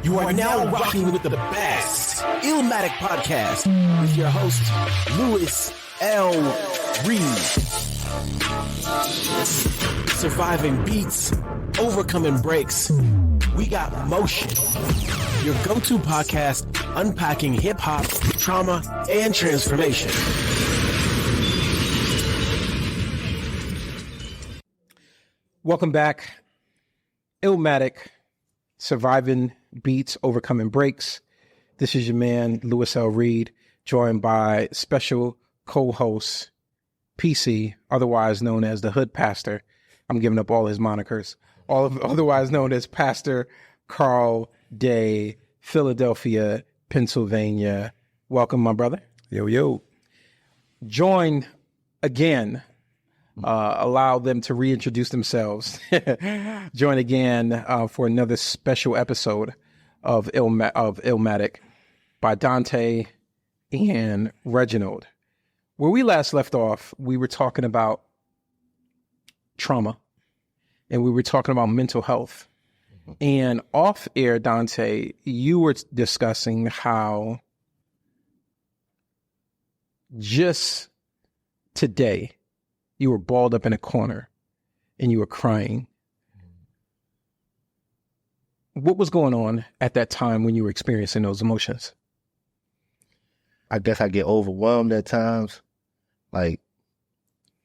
You are now rocking with the best Illmatic podcast with your host, Louis L. Reed. Surviving beats, overcoming breaks. We got motion. Your go-to podcast unpacking hip-hop, trauma, and transformation. Welcome back. Illmatic, surviving beats, overcoming breaks. This is your man, Louis L. Reed, joined by special co-host, PC, otherwise known as the Hood Pastor. I'm giving up all his monikers. Otherwise known as Pastor Carl Day, Philadelphia, Pennsylvania. Welcome, my brother. Yo, yo. Join again. Allow them to reintroduce themselves. Join again for another special episode of Illmatic by Donta and Reginald. Where we last left off, we were talking about trauma and we were talking about mental health. And off air, Donta, you were discussing how just today, you were balled up in a corner and you were crying. What was going on at that time when you were experiencing those emotions? I guess I get overwhelmed at times. Like,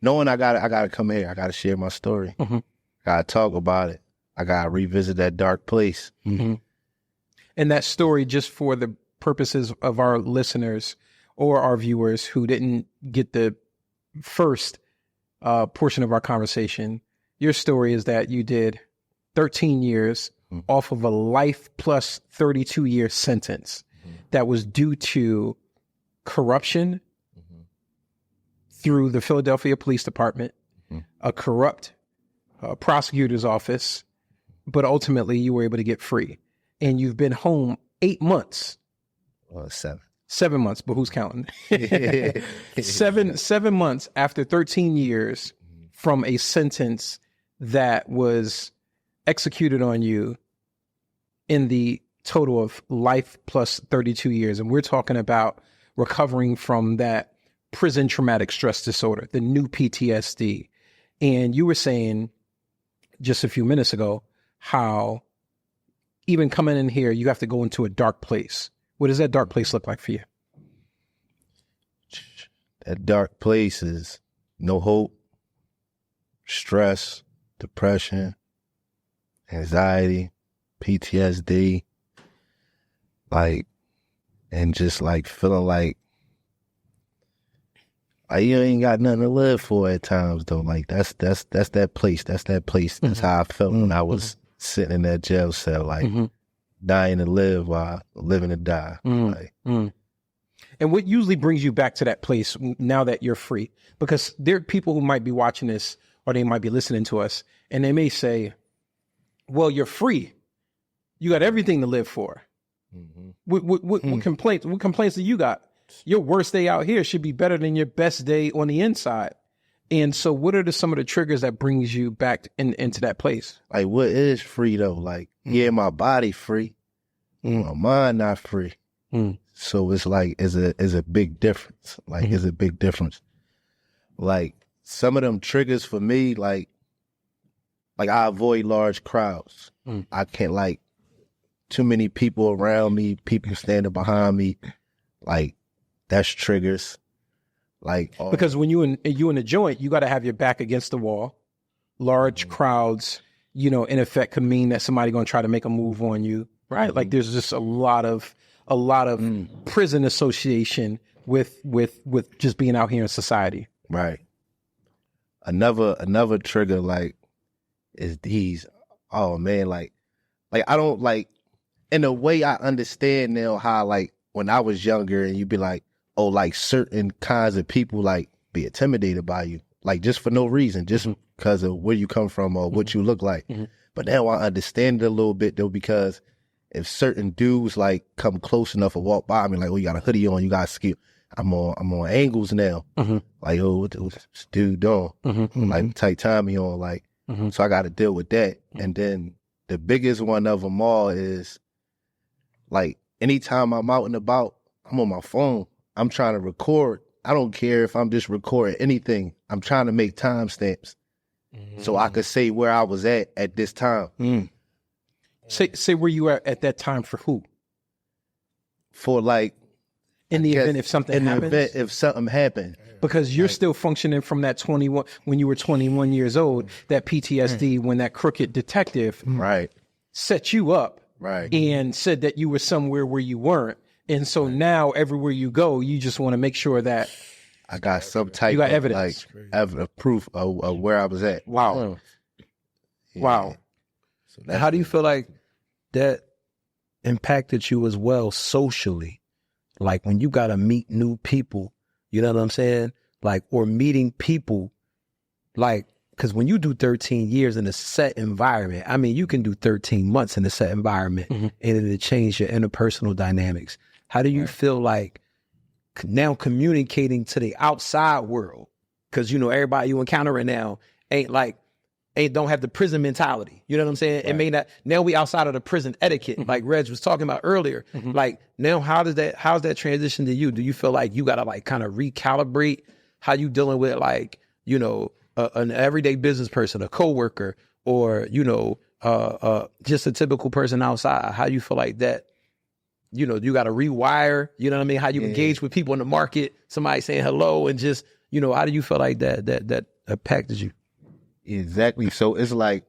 knowing I gotta come here. I gotta share my story. Mm-hmm. Gotta talk about it. I gotta revisit that dark place. Mm-hmm. And that story, just for the purposes of our listeners or our viewers who didn't get the first portion of our conversation, your story is that you did 13 years off of a life plus 32-year sentence that was due to corruption through the Philadelphia Police Department, a corrupt prosecutor's office, but ultimately you were able to get free. And you've been home 8 months. Well, 7. 7 months, but who's counting? seven months after 13 years from a sentence that was executed on you in the total of life plus 32 years. And we're talking about recovering from that prison traumatic stress disorder, the new PTSD. And you were saying just a few minutes ago how even coming in here, you have to go into a dark place. What does that dark place look like for you? That dark place is no hope, stress, depression, anxiety, PTSD, and just feeling like you ain't got nothing to live for at times though. Like that's that place. That's that place. That's how I felt when I was sitting in that jail cell, dying to live while living to die. And what usually brings you back to that place now that you're free? Because there are people who might be watching this or they might be listening to us and they may say, well, you're free. You got everything to live for. What complaints do you got? Your worst day out here should be better than your best day on the inside. And so what are some of the triggers that brings you back into that place? Like, what is free though? Like, yeah, my body free, my mind not free. So it's like, it's a big difference. Like, it's a big difference. Like, some of them triggers for me, like I avoid large crowds. I can't, too many people around me, people standing behind me, that's triggers. Because when you in a joint, you got to have your back against the wall. Large crowds, in effect, could mean that somebody going to try to make a move on you, right? Like there's just a lot of prison association with just being out here in society. Right. Another trigger is these. Oh man, I don't in a way I understand now how when I was younger and you'd be like, oh, certain kinds of people be intimidated by you, just for no reason, just because of where you come from or what you look like. But now I understand it a little bit though, because if certain dudes come close enough or walk by me, oh, you got a hoodie on, you got a skill. I'm on angles now. Like, oh, what's this dude doing? Tight Tommy on, so I got to deal with that. And then the biggest one of them all is Like anytime I'm out and about, I'm on my phone. I'm trying to record. I don't care if I'm just recording anything. I'm trying to make timestamps so I could say where I was at this time. Say where you were at that time for who? For like, in the event if something happens? The event if something happened. Because you're still functioning from that 21, when you were 21 years old, that PTSD, when that crooked detective set you up and said that you were somewhere where you weren't. And so now everywhere you go, you just want to make sure that I got some type you got of evidence. Like proof of where I was at. Wow. Yeah. Wow. So And how do you feel like that impacted you as well socially? Like when you got to meet new people, you know what I'm saying? Like, or meeting people, like, because when you do 13 years in a set environment, I mean, you can do 13 months in a set environment and it'll change your interpersonal dynamics. How do you feel like now communicating to the outside world? Because, you know, everybody you encounter right now don't have the prison mentality. You know what I'm saying? It may not, now we outside of the prison etiquette, like Reg was talking about earlier. Like now, how's that transition to you? Do you feel like you got to like kind of recalibrate how you dealing with like, you know, an everyday business person, a coworker, or, you know, just a typical person outside? How do you feel like that? You know, you got to rewire, you know what I mean? How you engage with people in the market, somebody saying hello, and just, you know, how do you feel like that impacted you? Exactly. So it's like,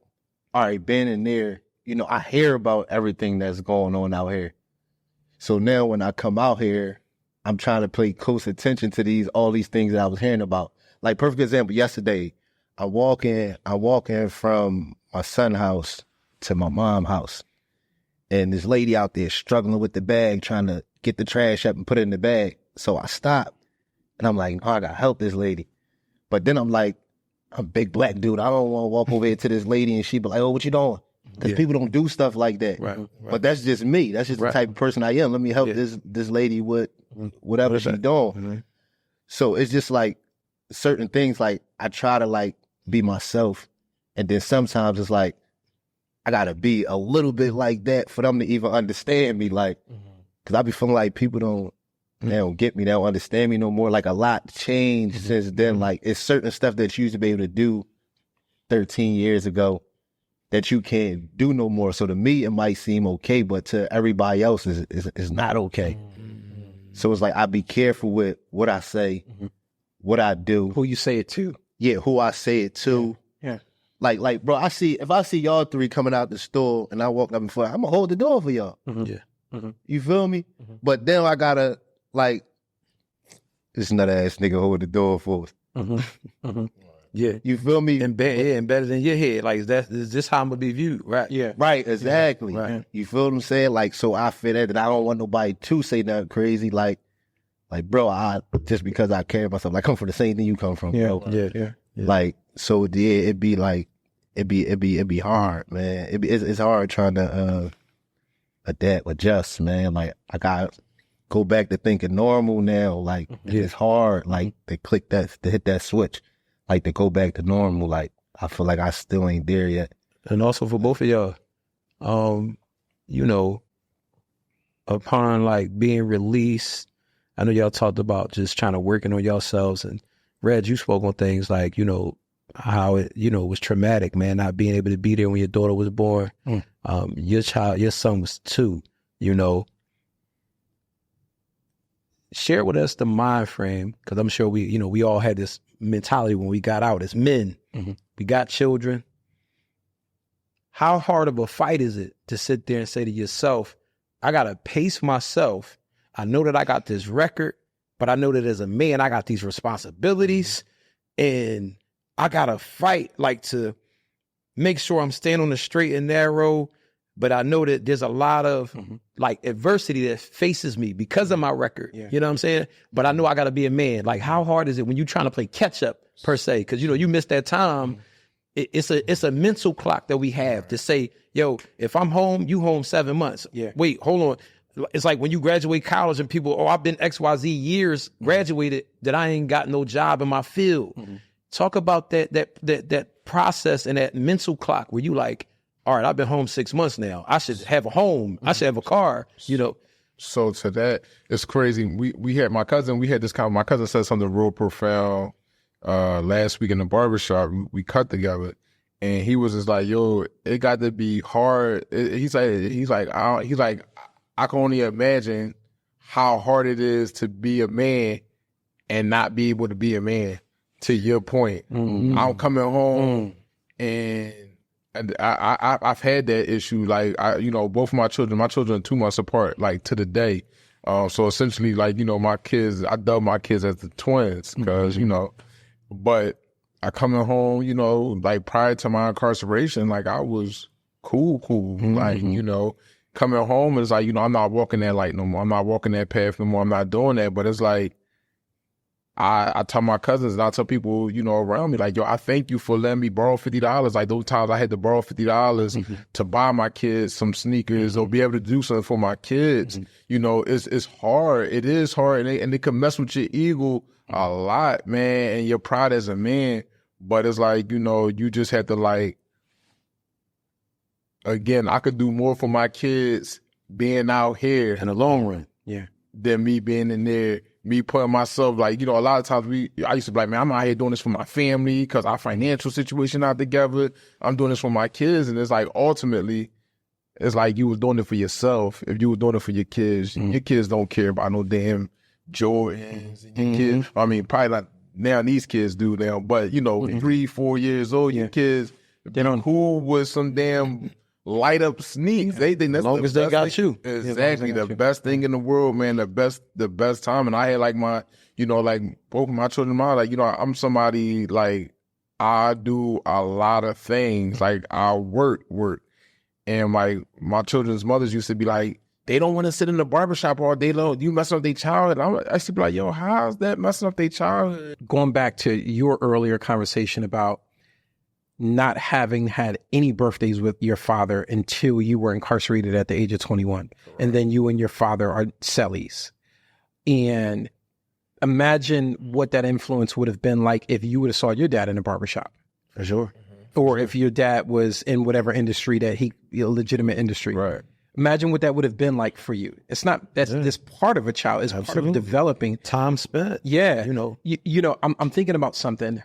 all right, being in there, you know, I hear about everything that's going on out here. So now when I come out here, I'm trying to pay close attention to all these things that I was hearing about. Like perfect example, yesterday, I walk in from my son's house to my mom's house. And this lady out there struggling with the bag, trying to get the trash up and put it in the bag. So I stopped and I'm like, oh, I gotta help this lady. But then I'm like, I'm a big black dude. I don't want to walk over here to this lady and she be like, oh, what you doing? Because people don't do stuff like that. Right. But that's just me. That's just the type of person I am. Let me help this lady with whatever she's doing. So it's just like certain things, like I try to like be myself. And then sometimes it's like, I got to be a little bit like that for them to even understand me. Like, because I be feeling like people they don't get me. They don't understand me no more. Like a lot changed since then. Like it's certain stuff that you used to be able to do 13 years ago that you can't do no more. So to me, it might seem okay, but to everybody else is not okay. So it's like, I be careful with what I say, what I do. Who you say it to. Yeah, who I say it to. Yeah. Like, bro, if I see y'all three coming out the store and I walk up in front, I'm gonna hold the door for y'all. You feel me? But then I gotta, like, this nut ass nigga hold the door for us. Yeah. You feel me? Embedded in your head. Like, is this how I'm gonna be viewed? Right. Yeah. Right, exactly. Yeah. Right. You feel what I'm saying? Like, so I feel that I don't want nobody to say nothing crazy. Like, bro, just because I care about myself, like, I come from the same thing you come from. Yeah. Bro. Yeah. Like, so yeah, it'd be like, it'd be hard, man. It's hard trying to adjust, man. Like, I got go back to thinking normal now. Like, it's hard, like, to hit that switch, like, to go back to normal. Like, I feel like I still ain't there yet. And also for both of y'all, you know, upon like being released, I know y'all talked about just trying to working on yourselves, and Reg, you spoke on things like, you know, how it, you know, was traumatic, man, not being able to be there when your daughter was born. Your son was 2, you know. Share with us the mind frame, because I'm sure we all had this mentality when we got out as men. We got children. How hard of a fight is it to sit there and say to yourself, I got to pace myself. I know that I got this record, but I know that as a man, I got these responsibilities, and I got to fight, like, to make sure I'm staying on the straight and narrow. But I know that there's a lot of like adversity that faces me because of my record. You know what I'm saying? But I know I got to be a man. Like, how hard is it when you're trying to play catch up per se? Because, you know, you missed that time. It's a mental clock that we have to say, yo, if I'm home, you home 7 months. Wait, hold on. It's like when you graduate college and people, I've been XYZ years graduated that I ain't got no job in my field. Talk about that process and that mental clock where you like, all right, I've been home 6 months now. I should have a home. I should have a car, So to that, it's crazy. We had my cousin said something real profound last week in the barbershop. We cut together, and he was just like, yo, it got to be hard. He's like, I can only imagine how hard it is to be a man and not be able to be a man, to your point. I'm coming home and I've had that issue. Like, both of my children are 2 months apart, like to the day. So essentially, like, my kids, I dub my kids as the twins because, but I coming home, like prior to my incarceration, like I was cool. Like, coming home is like, I'm not walking that light no more. I'm not walking that path no more. I'm not doing that. But it's like, I tell my cousins and I tell people, around me, like, yo, I thank you for letting me borrow $50. Like those times I had to borrow $50 to buy my kids some sneakers or be able to do something for my kids. It's hard. It is hard. And it can mess with your ego a lot, man, and your pride as a man. But it's like, you just have to like, again, I could do more for my kids being out here in the long run. Yeah. Than me being in there. Me putting myself, like, a lot of times I used to be like, man, I'm out here doing this for my family because our financial situation not together. I'm doing this for my kids. And it's like, ultimately, it's like you was doing it for yourself. If you were doing it for your kids, your kids don't care about no damn Jordans. And your kids, I mean, probably not now, these kids do now, but, 3, 4 years old, your kids, they don't cool with some damn light up sneaks. They think that's as long as they got you. Exactly. The best thing in the world, man. The best time. And I had like my, like both of my children, I'm somebody like I do a lot of things. Like I work. And like my children's mothers used to be like, they don't want to sit in the barbershop all day long. You messing up their childhood. I used to be like, yo, how's that messing up their childhood? Going back to your earlier conversation about not having had any birthdays with your father until you were incarcerated at the age of 21. And then you and your father are cellies. And imagine what that influence would have been like if you would have saw your dad in a barbershop. For sure. Or if your dad was in whatever industry that legitimate industry. Right. Imagine what that would have been like for you. It's not, this part of a child. It's part of developing. Time spent. Yeah. I'm thinking about something.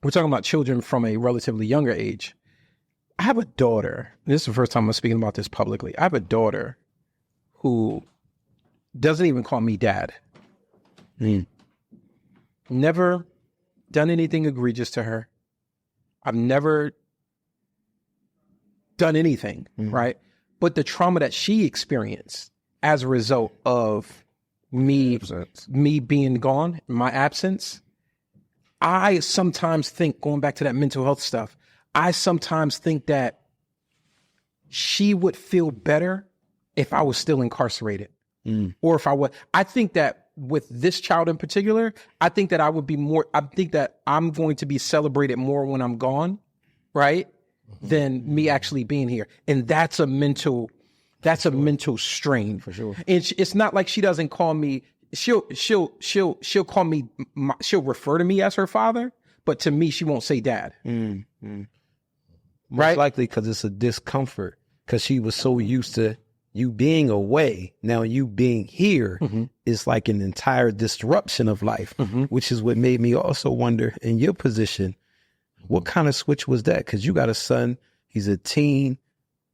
We're talking about children from a relatively younger age. I have a daughter. This is the first time I'm speaking about this publicly. I have a daughter who doesn't even call me dad. Never done anything egregious to her. I've never done anything, right? But the trauma that she experienced as a result of me being gone, my absence, I sometimes think, going back to that mental health stuff, I sometimes think that she would feel better if I was still incarcerated. Or if I think that with this child in particular, I think that I'm going to be celebrated more when I'm gone, right? Than me actually being here. And that's a mental strain. For sure. And it's not like she doesn't call me, she'll call me, she'll refer to me as her father, but to me, she won't say dad. Most right? likely because it's a discomfort because she was so used to you being away. Now you being here is like an entire disruption of life, which is what made me also wonder in your position, what kind of switch was that? Because you got a son, he's a teen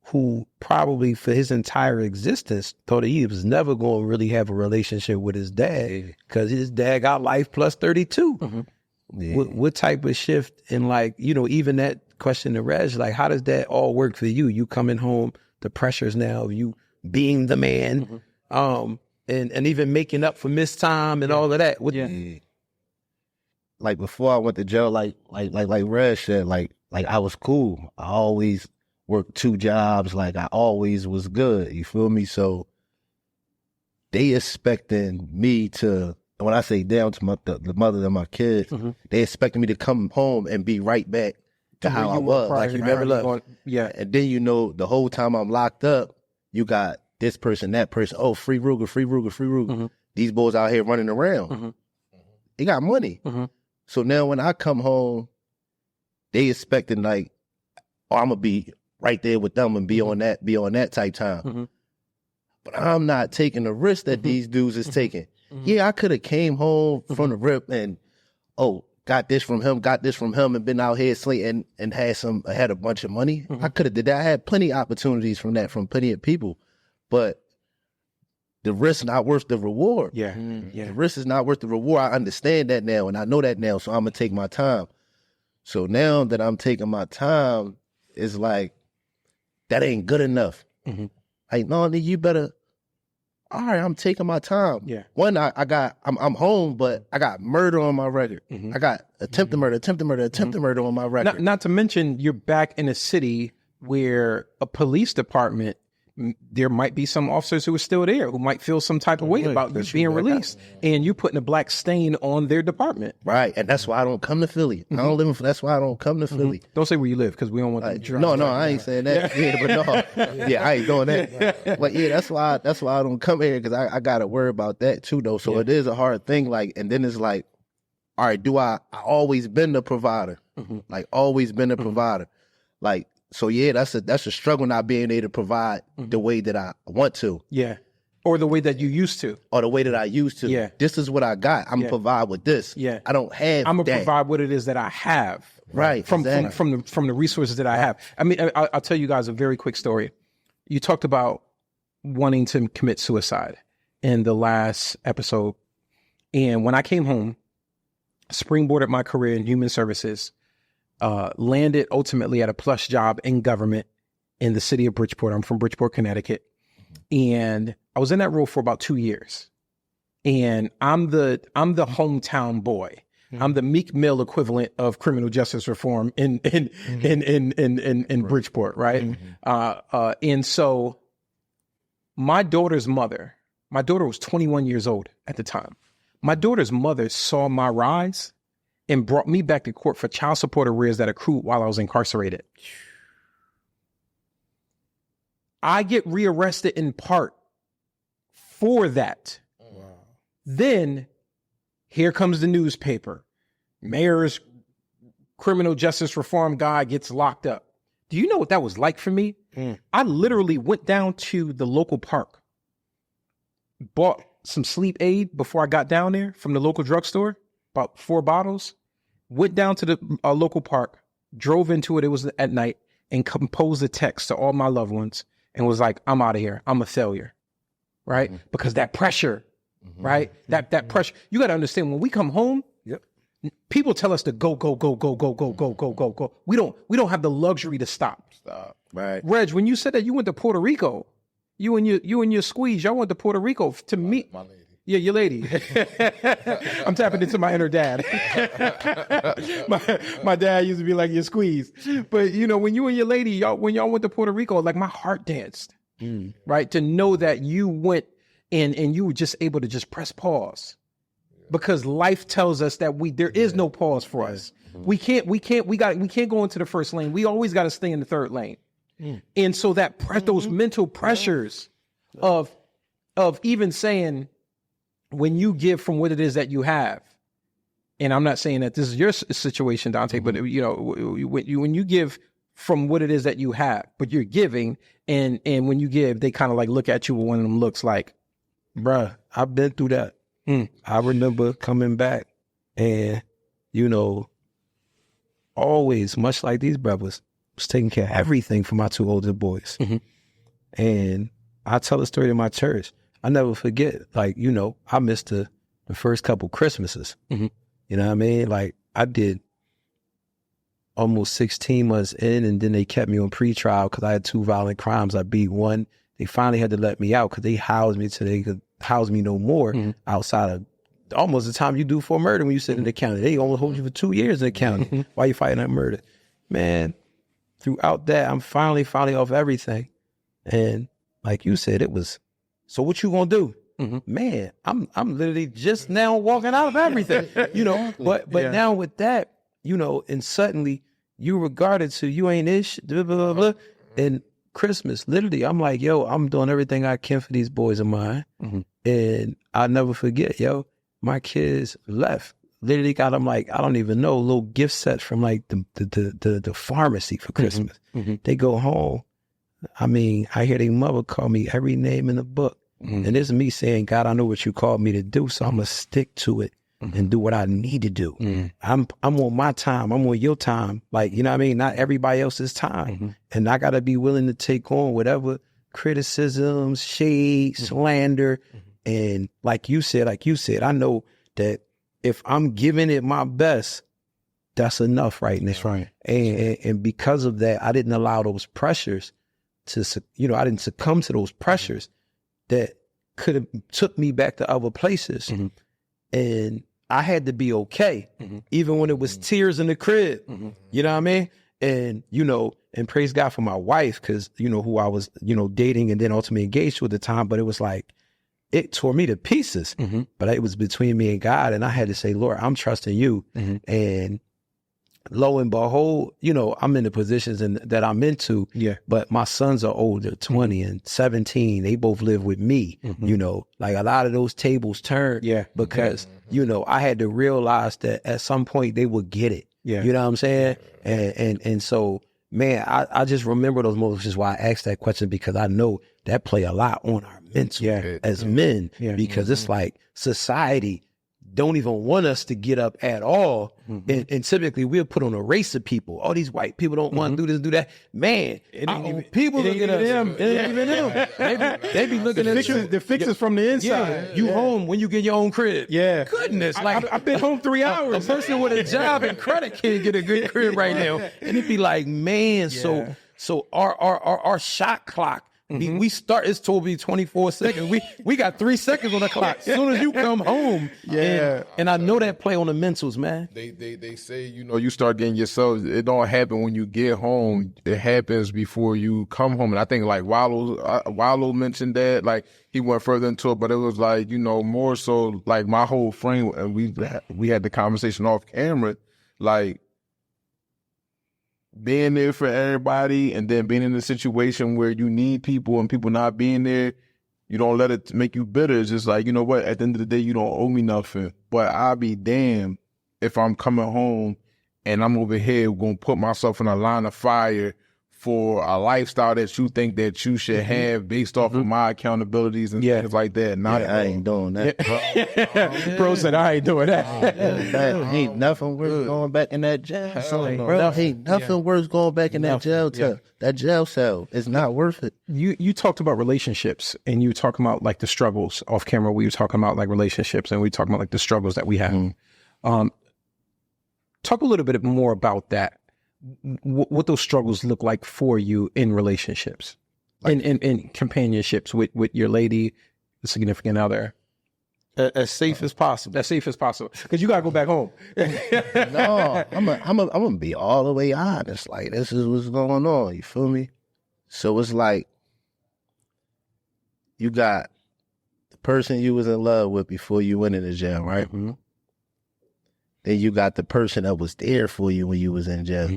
who probably for his entire existence thought he was never going to really have a relationship with his dad because his dad got life plus 32. What type of shift in even that question to Reg, like how does that all work for you? You coming home, the pressures now of you being the man, and even making up for missed time and all of that. Like before I went to jail, like Reg said, like I was cool. I always worked 2 jobs. Like I always was good. You feel me? So they expecting me to, when I say down to the mother of my kids, they expecting me to come home and be right back to how I was. Like you never left. And then the whole time I'm locked up, you got this person, that person. Oh, free Ruger. These boys out here running around. They got money. So now when I come home, they expecting like, oh, I'm going to be right there with them and be on that type time. But I'm not taking the risk that these dudes is taking. Yeah, I could have came home from the rip and got this from him, and been out here sleeping and had a bunch of money. I could have did that. I had plenty of opportunities from that, from plenty of people. But the risk not worth the reward. Yeah. The risk is not worth the reward. I understand that now, and I know that now, so I'm going to take my time. So now that I'm taking my time, it's like, that ain't good enough. Like, no, you better, all right, I'm taking my time. Yeah. One, I'm home, but I got murder on my record. I got attempted murder on my record. Not to mention, you're back in a city where a police department, there might be some officers who are still there who might feel some type of way about you being released, and you putting a black stain on their department. Right, and that's why I don't come to Philly. I don't live in. That's why I don't come to Philly. Don't say where you live, because we don't want to drive. No, I ain't saying that. Yeah, I ain't doing that. But yeah, that's why I don't come here, because I gotta worry about that too, though. So it is a hard thing. Like, and then it's like, all right, I always been the provider, like always been the provider, like. So yeah, that's a struggle, not being able to provide the way that I want to. Yeah. Or the way that you used to. Or the way that I used to. Yeah. This is what I got. I'm gonna provide with this. Yeah. I don't have I'm gonna that. provide what it is that I have. Right. From the resources that I have. I mean, I'll tell you guys a very quick story. You talked about wanting to commit suicide in the last episode. And when I came home, springboarded my career in human services, landed ultimately at a plush job in government in the city of Bridgeport. I'm from Bridgeport, Connecticut. And I was in that role for about 2 years. And I'm the hometown boy. I'm the Meek Mill equivalent of criminal justice reform in Bridgeport, right? And so my daughter's mother, my daughter was 21 years old at the time. My daughter's mother saw my rise and brought me back to court for child support arrears that accrued while I was incarcerated. I get rearrested in part for that. Wow. Then here comes the newspaper. Mayor's criminal justice reform guy gets locked up. Do you know what that was like for me? I literally went down to the local park, bought some sleep aid before I got down there from the local drugstore, about 4 bottles, went down to the local park, drove into it. It was at night, and composed a text to all my loved ones and was like, I'm out of here. I'm a failure. Right? Because that pressure, right? That pressure. You got to understand, when we come home, people tell us to go. We don't have the luxury to stop. Right. Reg, when you said that you went to Puerto Rico, you and your squeeze, y'all went to Puerto Rico to meet my lady. Yeah, your lady. I'm tapping into my inner dad. my dad used to be like your squeeze. But you know, when you and your lady, when y'all went to Puerto Rico, like my heart danced. Right? To know that you went and you were just able to just press pause. Because life tells us that there is no pause for us. We can't go into the first lane. We always got to stay in the third lane. And so that those mental pressures of even saying, when you give from what it is that you have, and I'm not saying that this is your situation, Dante, but you know, when you give from what it is that you have, but you're giving, and when you give, they kind of like look at you with one of them looks like, bruh, I've been through that. I remember coming back and, you know, always, much like these brothers, was taking care of everything for my 2 older boys. And I tell a story in my church. I never forget, like, you know, I missed the first couple Christmases. You know what I mean? Like, I did almost 16 months in, and then they kept me on pretrial because I had 2 violent crimes. I beat one. They finally had to let me out because they housed me till they could house me no more outside of almost the time you do for murder when you sit in the county. They almost hold you for 2 years in the county while you fighting that murder. Man, throughout that, I'm finally off everything. And like you said, it was, so what you gonna do? Man, I'm literally just now walking out of everything, you know. But now with that, you know, and suddenly you regarded to you ain't ish, blah, blah, blah. And Christmas, literally, I'm like, yo, I'm doing everything I can for these boys of mine. And I'll never forget, yo, my kids left literally got them like, I don't even know, little gift sets from like the pharmacy for Christmas. They go home. I mean, I hear their mother call me every name in the book. And this is me saying, God, I know what you called me to do, so I'm going to stick to it and do what I need to do. I'm on my time. I'm on your time. Like, you know what I mean? Not everybody else's time. And I got to be willing to take on whatever criticisms, shade, slander. And like you said, I know that if I'm giving it my best, that's enough right now. That's right. And because of that, I didn't allow those pressures to, I didn't succumb to those pressures that could have took me back to other places. And I had to be okay, even when it was tears in the crib. You know what I mean? And, and praise God for my wife, because, who I was, dating and then ultimately engaged to at the time. But it was like, it tore me to pieces. But it was between me and God. And I had to say, Lord, I'm trusting you. And lo and behold, I'm in the positions that I'm into. Yeah. But my sons are older, 20 and 17. They both live with me. Like a lot of those tables turned. Yeah. Because, I had to realize that at some point they would get it. Yeah. You know what I'm saying? And so, man, I just remember those moments, which is why I asked that question, because I know that play a lot on our mental as men, because it's like society don't even want us to get up at all. And typically we'll put on a race of people. All these white people don't want to do this, do that. Man, people look at them. It ain't even them. They be looking at you. The fixes from the inside. Yeah, you home when you get your own crib. Yeah. Goodness. Like I've been home 3 hours. A person with a job and credit can't get a good crib right now. And it'd be like, man, so our shot clock, we start, it's told to be 24 seconds. We got 3 seconds on the clock. As soon as you come home. Yeah. And I know that play on the mentals, man. They say, you start getting yourself, it don't happen when you get home. It happens before you come home. And I think like Wallow mentioned that, like he went further into it, but it was like, more so like my whole frame, and we had the conversation off camera, like, being there for everybody and then being in a situation where you need people and people not being there, you don't let it make you bitter. It's just like, you know what, at the end of the day, you don't owe me nothing. But I'll be damned if I'm coming home and I'm over here going to put myself in a line of fire for a lifestyle that you think that you should have based off of my accountabilities and things like that. I ain't doing that. Bro said, I ain't doing that. That ain't nothing worse going back in that jail cell. Ain't nothing worse going back in that jail cell. That jail cell is not worth it. You talked about relationships, and you were talking about like the struggles off camera. We were talking about like relationships, and we were talking about like the struggles that we have. Talk a little bit more about that. What those struggles look like for you in relationships, in companionships with your lady, the significant other. As safe as possible. As safe as possible, because you gotta go back home. No, I'm gonna be all the way honest. Like, this is what's going on. You feel me? So it's like you got the person you was in love with before you went into jail, right? Then you got the person that was there for you when you was in jail.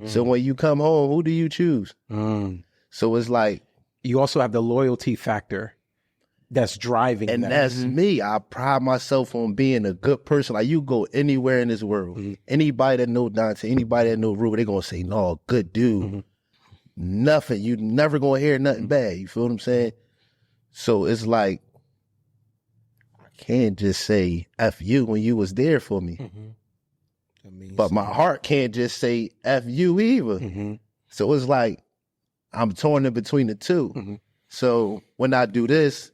So when you come home, who do you choose? So it's like, you also have the loyalty factor that's driving and that. That's me. I pride myself on being a good person. Like, you go anywhere in this world, anybody that know Donta, anybody that know Ruger, they gonna say, no, good dude. Nothing. You never gonna hear nothing bad. You feel what I'm saying? So it's like, can't just say F you when you was there for me. But my heart can't just say F you either. So it's like I'm torn in between the two. So when I do this,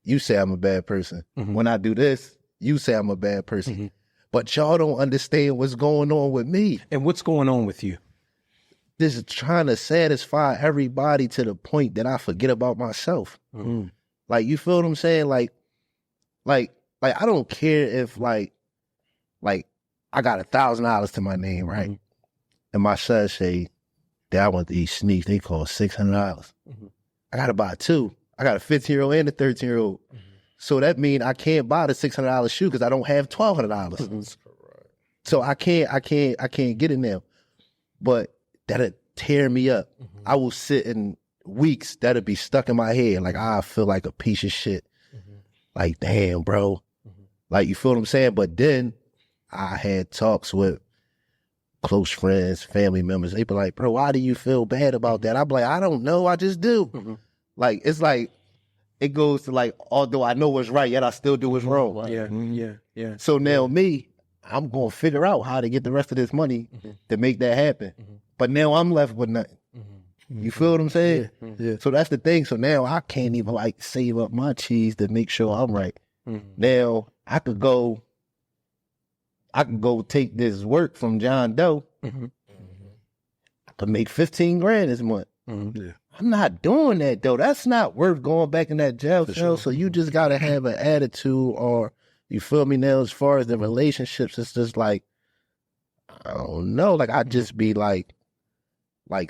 you say I'm a bad person. When I do this, you say I'm a bad person. But y'all don't understand what's going on with me. And what's going on with you? This is trying to satisfy everybody to the point that I forget about myself. Like, you feel what I'm saying? Like I don't care if like I got $1,000 to my name, right? And my son say, Dad, I want to eat sneaks. They cost $600. I got to buy two. I got a 15-year-old and a 13-year-old. So that means I can't buy the $600 shoe because I don't have $1,200. So I can't get it now. But that'll tear me up. I will sit in weeks that'll be stuck in my head. Like, I feel like a piece of shit. Like, damn, bro. Like, you feel what I'm saying? But then I had talks with close friends, family members. They be like, bro, why do you feel bad about that? I'm like, I don't know. I just do. Like, it's like, it goes to like, although I know what's right, yet I still do what's wrong. Right? Yeah. So now I'm going to figure out how to get the rest of this money to make that happen. But now I'm left with nothing. You feel what I'm saying? Yeah. So that's the thing. So now I can't even like save up my cheese to make sure I'm right. Now I could go take this work from John Doe. I could make 15 grand this month. Yeah. I'm not doing that though. That's not worth going back in that jail cell. Sure. So you just gotta have an attitude, or you feel me now, as far as the relationships, it's just like, I don't know. Like, I just be like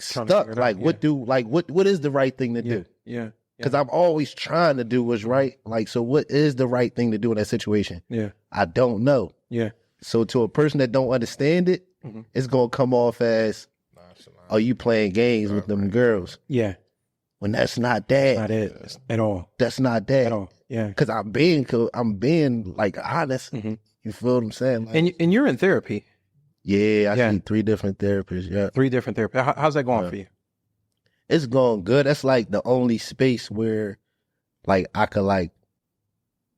stuck. Like, what is the right thing to do? Yeah. Because I'm always trying to do what's right. Like, so what is the right thing to do in that situation? Yeah. I don't know. Yeah. So to a person that don't understand it, it's gonna come off as, oh, you playing games with them girls. Yeah. When that's not that. Not it at all. That's not that. At all. Yeah. Because I'm being like honest. You feel what I'm saying? Like, And you're in therapy. yeah, I see 3 different therapists. Yeah. 3 different therapists. How's that going for you? It's going good. That's like the only space where like I could like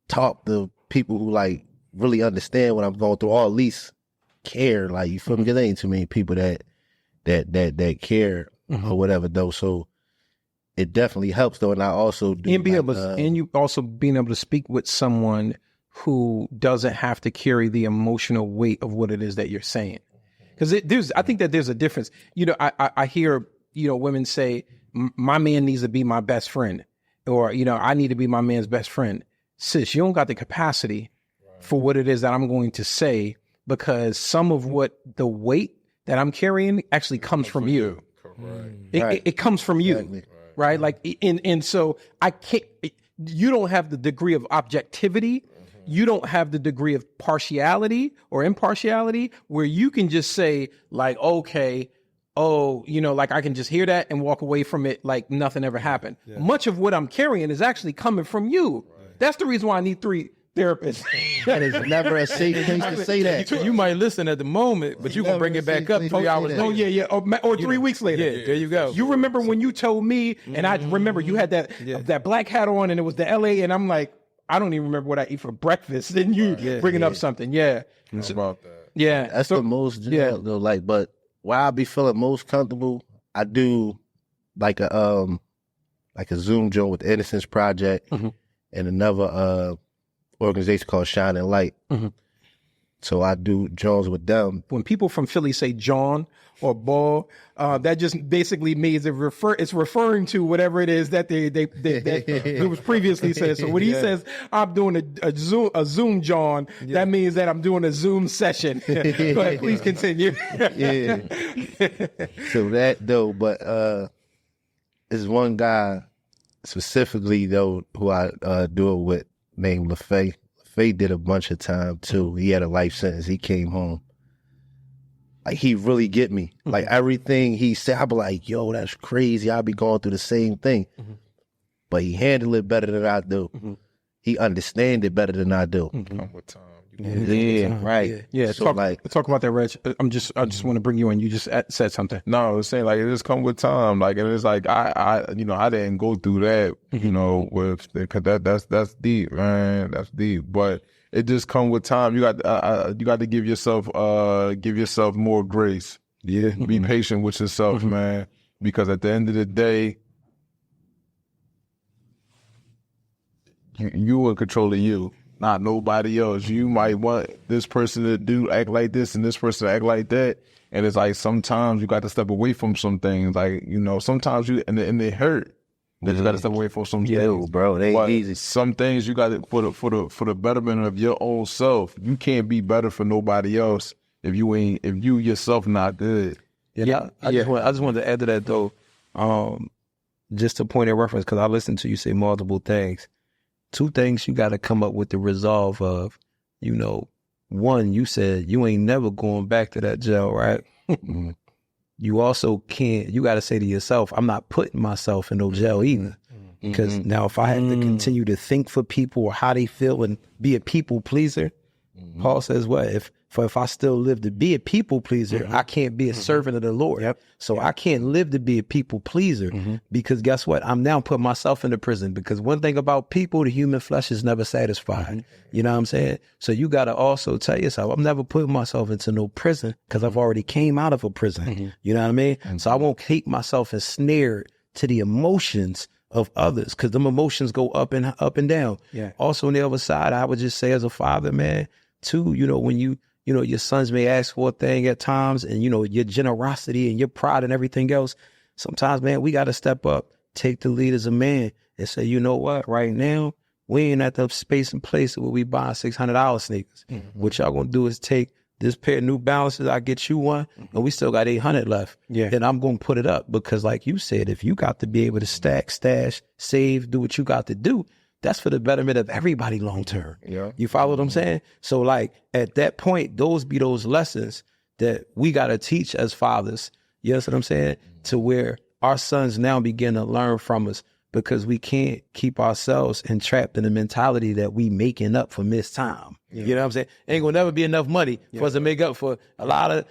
talk to people who like really understand what I'm going through, or at least care. Like, you feel me? Because there ain't too many people that care or whatever though. So it definitely helps though. And I also do And you also being able to speak with someone who doesn't have to carry the emotional weight of what it is that you're saying. Because I think that there's a difference. You know, I hear, you know, women say, my man needs to be my best friend, or, you know, I need to be my man's best friend. Sis, you don't got the capacity for what it is that I'm going to say, because some of what the weight that I'm carrying actually comes from you. It comes from you. Exactly. Right. Like, and so I can't, you don't have the degree of objectivity. You don't have the degree of partiality or impartiality where you can just say like, okay, oh, you know, like I can just hear that and walk away from it like nothing ever happened. Yeah. Much of what I'm carrying is actually coming from you. Right. That's the reason why I need 3 therapists. That is never a safe place to say that. You might listen at the moment, but you can bring it back up 3 hours later. Oh, yeah. Or 3 weeks later. Yeah, there you go. You remember when you told me, and I remember you had that black hat on and it was the LA, and I'm like, I don't even remember what I eat for breakfast. Then you bringing up something. Yeah. It's about that. Yeah. That's the most though. Like, but where I be feeling most comfortable, I do like a Zoom joint with the Innocence Project and another organization called Shining Light. So I do Jones with them. When people from Philly say John or Ball, that just basically means it's referring to whatever it is that it was previously said. So when he says I'm doing a Zoom John, that means that I'm doing a Zoom session. Go ahead, please continue. So that though, but there's one guy specifically though who I do it with named LaFay. LaFay did a bunch of time too. He had a life sentence. He came home. Like, he really get me. Like, everything he said, I be like, yo, that's crazy. I be going through the same thing. But he handled it better than I do. He understand it better than I do. Come with time. Right. Yeah. So talk about that, Reg. I just want to bring you in. You just said something. No, I was saying like it just come with time. Like, and it's like I didn't go through that. You know, because that's deep, man. That's deep. But it just come with time. You got to give yourself more grace. Yeah. Be patient with yourself, man. Because at the end of the day, you in control of you, not nobody else. You might want this person to act like this and this person to act like that. And it's like sometimes you got to step away from some things. Like, you know, sometimes and it hurt. That you got to step away from some things. Bro, it ain't easy. Some things you got to for the betterment of your own self. You can't be better for nobody else if you yourself not good. Yeah, I just wanted to add to that though, just a point of reference, because I listened to you say multiple things. 2 things you got to come up with the resolve of. You know, one, you said you ain't never going back to that jail, right? You also can't. You got to say to yourself, I'm not putting myself in no jail either. Because now if I have to continue to think for people or how they feel and be a people pleaser, Paul says what? If I still live to be a people pleaser, I can't be a servant of the Lord. So I can't live to be a people pleaser because guess what? I'm now putting myself into prison because one thing about people, the human flesh is never satisfied. You know what I'm saying? So you got to also tell yourself, I'm never putting myself into no prison because I've already came out of a prison. You know what I mean? So I won't keep myself ensnared to the emotions of others because them emotions go up and down. Also on the other side, I would just say as a father, man, too, when your sons may ask for a thing at times and, your generosity and your pride and everything else. Sometimes, man, we got to step up, take the lead as a man and say, you know what, right now, we ain't at the space and place where we buy $600 sneakers. What y'all going to do is take this pair of New Balances, I get you one, and we still got 800 left. Then I'm going to put it up because like you said, if you got to be able to stack, stash, save, do what you got to do, that's for the betterment of everybody long term. You follow what I'm saying? So like at that point, those be those lessons that we got to teach as fathers. You know what I'm saying? To where our sons now begin to learn from us because we can't keep ourselves entrapped in the mentality that we making up for missed time. You know what I'm saying? Ain't gonna never be enough money for us to make up for a lot of,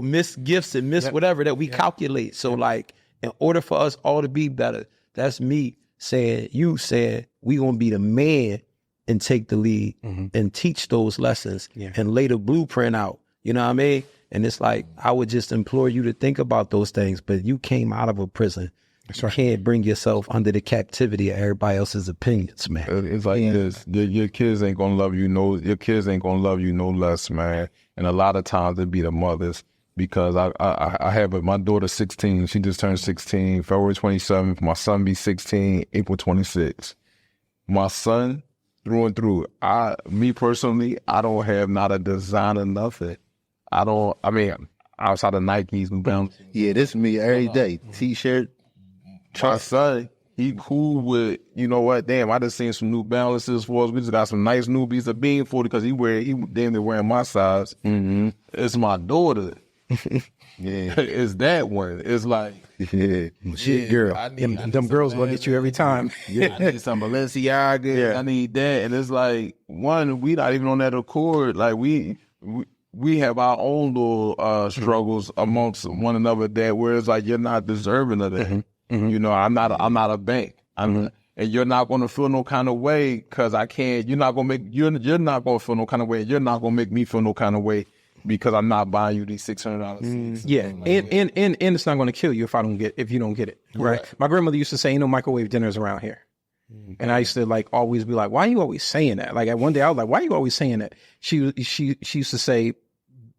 missed gifts and missed whatever that we calculate. So like in order for us all to be better, that's me saying, we gonna be the man and take the lead and teach those lessons and lay the blueprint out. You know what I mean? And it's like, I would just implore you to think about those things, but you came out of a prison. You can't bring yourself under the captivity of everybody else's opinions, man. It's like this. Your kids ain't gonna love you your kids ain't gonna love you no less, man. And a lot of times it be the mothers. Because I have my daughter 16. She just turned 16, February 27th. My son be 16, April 26th. My son, through and through, me personally, I don't have not a designer, nothing. Outside of Nikes, New Balance. Yeah, this is me every day. T-shirt. My son, he cool with, you know what, damn, I just seen some New Balances for us. We just got some nice newbies of being 40 because he damn near wearing my size. It's my daughter. It's that one. It's like, girl. Them girls gonna get you every time. I need some Balenciaga. I need that. And it's like, we not even on that accord. Like we have our own little struggles amongst one another that where it's like you're not deserving of that. I'm not a bank. And you're not gonna feel no kind of way because I can't. You're not gonna feel no kind of way. You're not gonna make me feel no kind of way. Because I'm not buying you these $600. And it's not going to kill you if you don't get it. Right. My grandmother used to say, "Ain't no microwave dinners around here," and I used to always be like, "Why are you always saying that?" Like one day I was like, "Why are you always saying that?" She used to say,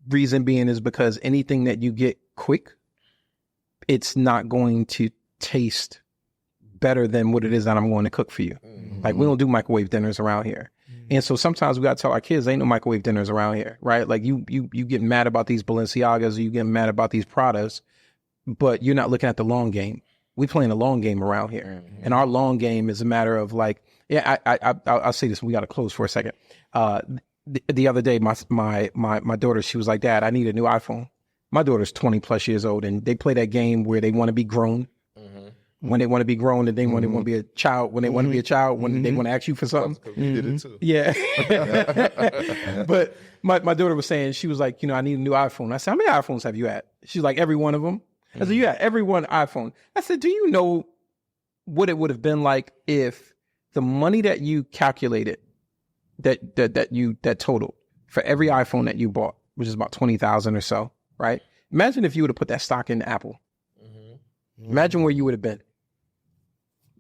reason being is because anything that you get quick, it's not going to taste better than what it is that I'm going to cook for you. Like we don't do microwave dinners around here. And so sometimes we got to tell our kids, ain't no microwave dinners around here, right? Like you getting mad about these Balenciagas or you getting mad about these Pradas, but you're not looking at the long game. We playing a long game around here. And our long game is a matter of like, I'll say this, we got to close for a second. The other day, my daughter, she was like, "Dad, I need a new iPhone." My daughter's 20 plus years old and they play that game where they want to be grown. When they want to be grown and then when they want to be a child, when they want to be a child, when they want to ask you for something. We did it too. Yeah. But my daughter was saying, she was like, I need a new iPhone. I said, "How many iPhones have you had?" She's like, "Every one of them." I said, "Yeah, every one iPhone." I said, "Do you know what it would have been like if the money that you calculated, that total for every iPhone that you bought, which is about 20,000 or so, right? Imagine if you would have put that stock in Apple. Imagine where you would have been.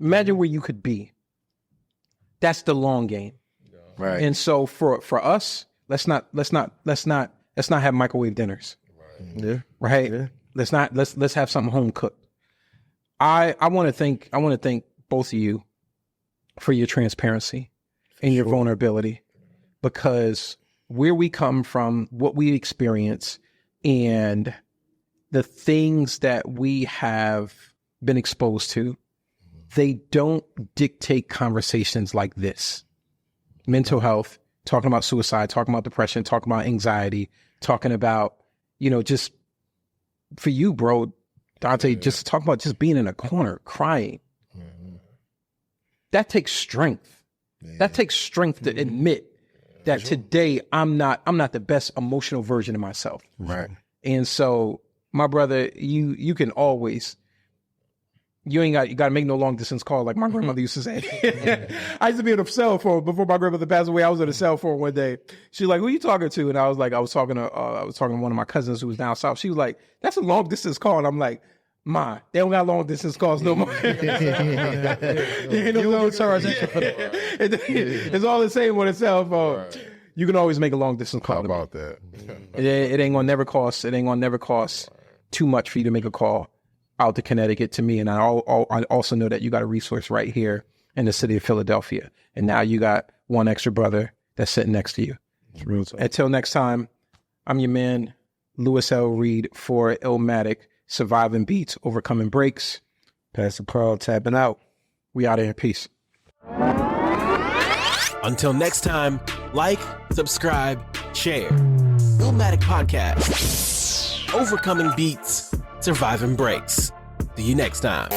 Imagine where you could be. That's the long game. Right. And so for us, let's not have microwave dinners. Right. Yeah. Let's have something home cooked. I want to thank both of you for your transparency and your vulnerability, because where we come from, what we experience, and the things that we have been exposed to, they don't dictate conversations like this. Mental health, talking about suicide, talking about depression, talking about anxiety, talking about, just for you, bro, Dante, just talking about just being in a corner, crying. that takes strength. That takes strength to admit that today I'm not the best emotional version of myself. Right. And so, my brother, you can always, you got to make no long distance call like my grandmother used to say. I used to be on a cell phone before my grandmother passed away. I was on a cell phone one day. She's like, "Who you talking to?" And I was like, I was talking to one of my cousins who was down south. She was like, "That's a long distance call." And I'm like, "Ma, they don't got long distance calls no more." It's all the same on a cell phone. Right. You can always make a long distance call. How about that? It ain't gonna never cost. It ain't gonna never cost too much for you to make a call out to Connecticut to me. And I also know that you got a resource right here in the city of Philadelphia. And now you got one extra brother that's sitting next to you. Until next time, I'm your man, Louis L. Reed for Illmatic, surviving beats, overcoming breaks. Pastor Carl tapping out. We out of here. Peace. Until next time, like, subscribe, share. Illmatic Podcast. Overcoming beats, surviving breaks. See you next time.